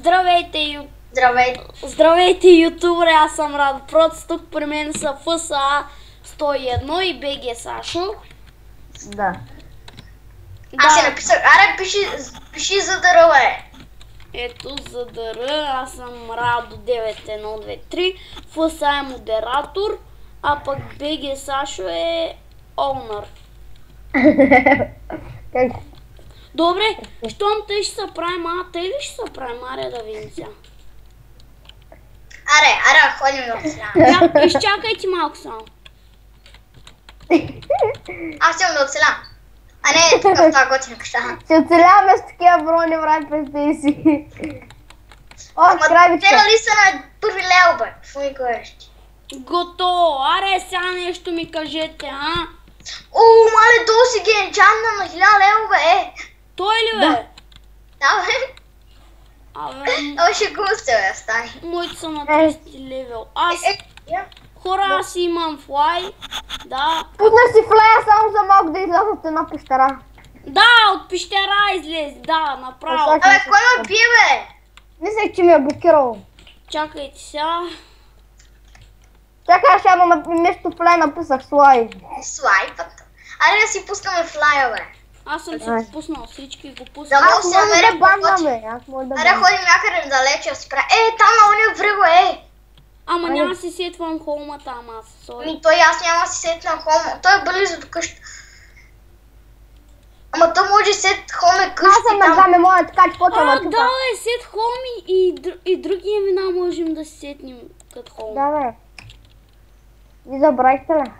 Здравейте, Здравейте. Здравейте, ютубъри, аз съм Радо Проц, тук при мен са ФСА 101 и БГ Сашо. Да. Аз си написах, аре пиши за дърва Ето за ДР, аз съм Радо 9123, ФСА е модератор, а пък БГ Сашо е оунър. Добре, щом тъй ще се правим, тъй ли ще се правим, аре да видим сега. Аре, ходим да оцелявам. Изчакайте малко само. Аз съм да оцелявам. А не, тук в това готина къща. Ще оцеляваме с такива брони, брат, представи си. О, Ама крабичка. те нали са на първи лео, бе? Какво ми говориш? Готово, аре сега нещо ми кажете, а? О, мале, долу си ги енчанна на 1000 лева, бе. Той ли бе? Да, бе. Абе, Това ще густе, бе, стани. моите са на 30 левел. Хора, аз имам флай. Да. Пусна си флея само за малко да изляза от една пещера. Да, от пещера излез, да, направо. Абе, кой ме бие, бе? Мислех, че ми е блокирал. Чакайте сега. Чакай, аз ама вместо флея написах слай. Слайпът. Аре да си пускаме флая, бе. Аз съм Ай. си пуснал всички и го Да пуснал. мога Аз се мога намеря да банвам, по-почи. бе. Аз мога да Аре, банвам. ходим някъде далече, да си правя. Там на уния връго, Ама няма си сетвам холма там аз, сори. Той аз няма да си сетна хомо. Той е близо до къща. Ама то може сет хоме Аз къщи съм на там. два мемоя, така че почвам А, да да, чупа. бе, сет холми и други имена можем да си сетнем като холм. Да, бе. Ви забравихте ли?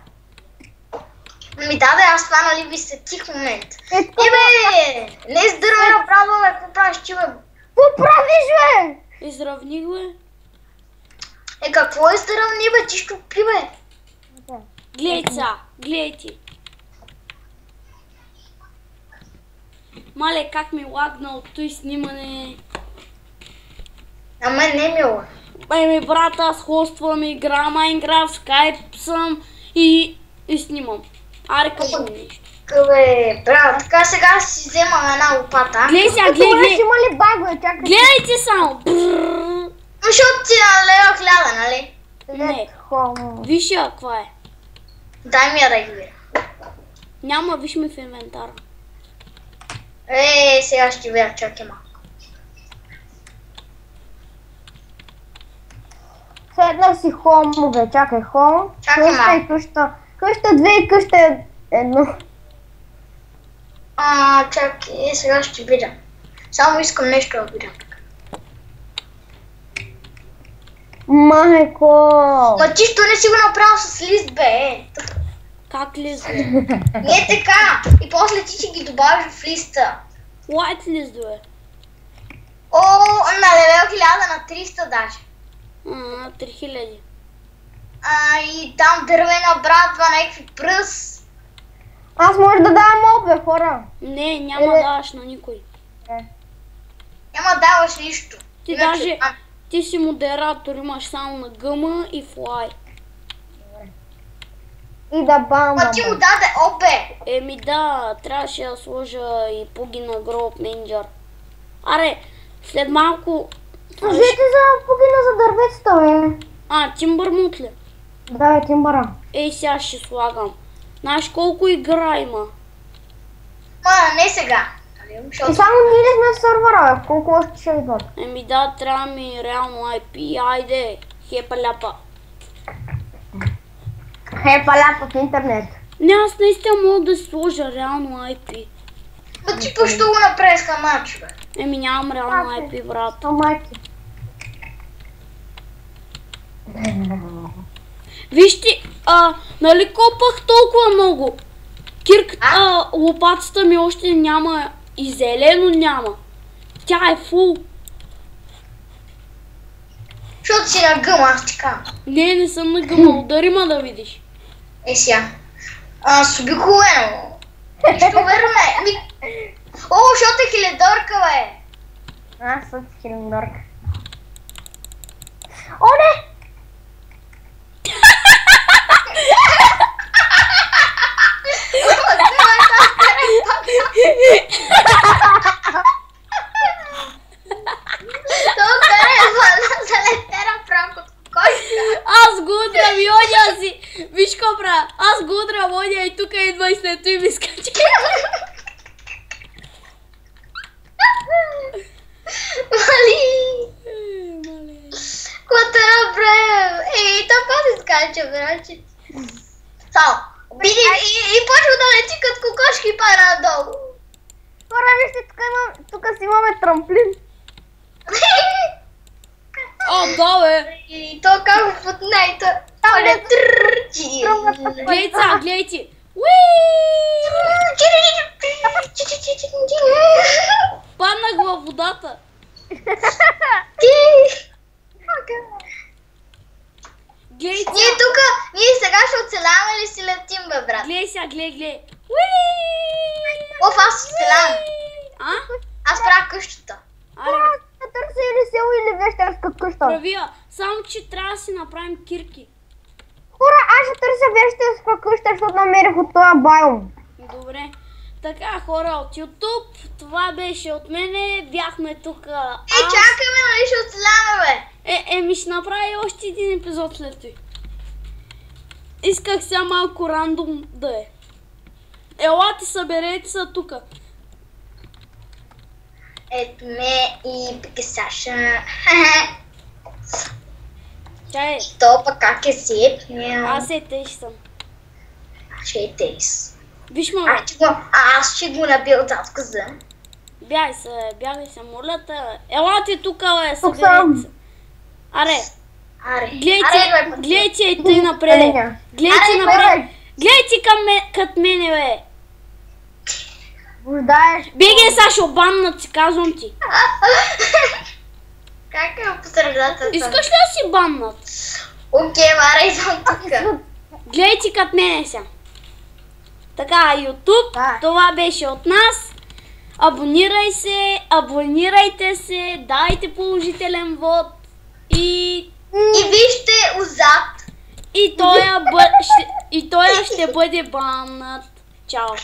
Ми да, бе, аз това нали ви сетих в момент. Е, така, Бе, не издървай направо, бе, какво правиш ти, бе? какво правиш, бе? Изравних, бе. Какво издървни, бе, ти ще пи, бе? Гледайте сега, гледайте. Мале, как ми лагна от той снимане. На мен не мило. Ми брат, аз хоствам, игра Майнкрафт, скайп съм и снимам. Аре, кажи ми нещо. Бе, брат, така сега си вземам една лопата. Гледай сега, Добре, ще гледай. има ли багове? Чакай. Гледайте само. Брррр. Защото ти налева 1000, нали? Не. Хомо. Виж я, каква е. Дай ми я да ги видя. Няма, виж ми в инвентара. Сега ще видя, чакай малко. Седнах си хомо, бе. Чакай, хомо. Чакай Къща и къща. Къща 2 и къща 1. Чакай, сега ще видя. Само искам нещо да видя. Майко. Ма ти що не си го направил с лист, бе? Как лизо? Не така. И после ти ще ги добавиш в листа. Лайт лизо е. О, на левел 1000 на 300 даже. 3000. И там дървена братва, някакви пръс. Аз може да давам моб, бе, хора. Не, няма да даваш на никой. Няма даваш нищо. Ти Иначе, даже, ти си модератор, имаш само на гъма и флай. И да бам. Ма ти му даде, бе. Еми да, трябваше да сложа и пуги на гроб менеджер. Аре, след малко... Кажете за погина за дърветата, бе. Тимбър мут ли? Да, е тимбара. Ей, сега ще слагам. Знаеш колко игра има? Ма, не сега. Нали, И защото- само ние не сме в сървъра, бе. Колко още ще идват? Еми да, трябва ми реално IP, айде, хепа-ляпа. Паляпа в интернет. Не, аз наистина мога да сложа реално IP. Ма ти пощо го направи с хамач, бе. Еми нямам реално IP, брат. А, майки. Вижте, нали копах толкова много? Лопатата ми още няма и зелено няма. Тя е фул. Защото си на гъм, аз ти казвам. Не съм на гъма, удари ма да видиш. Сега. Субикулено. Нищо верно не. О, защото е хилядорка, бе. Аз съм хилядорка. О, не! Това удара! Аз го удра, Моня, и тук идва и след това ми скача. Мали! Какво те направим? То какво се скача, браче? Само, биди и почва да лети като кокошки по-надолу. Хора, вижте, тук си имаме трамплин. О, да, бе! И то как под нейто. Оле, трърчи. Гледайте сега, гледайте! Паднах във водата. Гледайте Ние сега, тук, ние сега ще оцеляваме ли си летим, бе, брат? гледай сега, гледай. Оф, аз оцелявам. А? Аз правя къщата. Аре, Да търся или село или вещерска къща. правия. Само, че трябва да си направим кирки. Хора, аз ще търся вещерска къща, защото намерих от този байом. Добре. Така, хора от YouTube, това беше от мене. Бяхме тук. Чакаме, нали ще оцеляваме, бе. Ми ще направя още един епизод след това. Исках сега малко рандом да е. Елате, съберете се тук. Ето ме и пика Саша. Чай, То пък как е сепнел. аз тъй съм. Ще е тейс. Виж ме, Аз ще го набил татко за. бягай се, моля те. Елате тук, бе, Тук съберете съм. се. Аре, Аре, гледайте и тъй напред. Аре, Гледайте аре, напред. бе. Гледайте кът мене, бе. Блуждаеш. Бегай, Сашо, баннат си, казвам ти. Как е по средата? Искаш ли да си баннат? Окей, Мара, идвам тук. Гледайте кът мене сега. Така, YouTube, Да. това беше от нас. Абонирайте се, дайте положителен вод и И вижте отзад. той ще бъде баннат. Чао.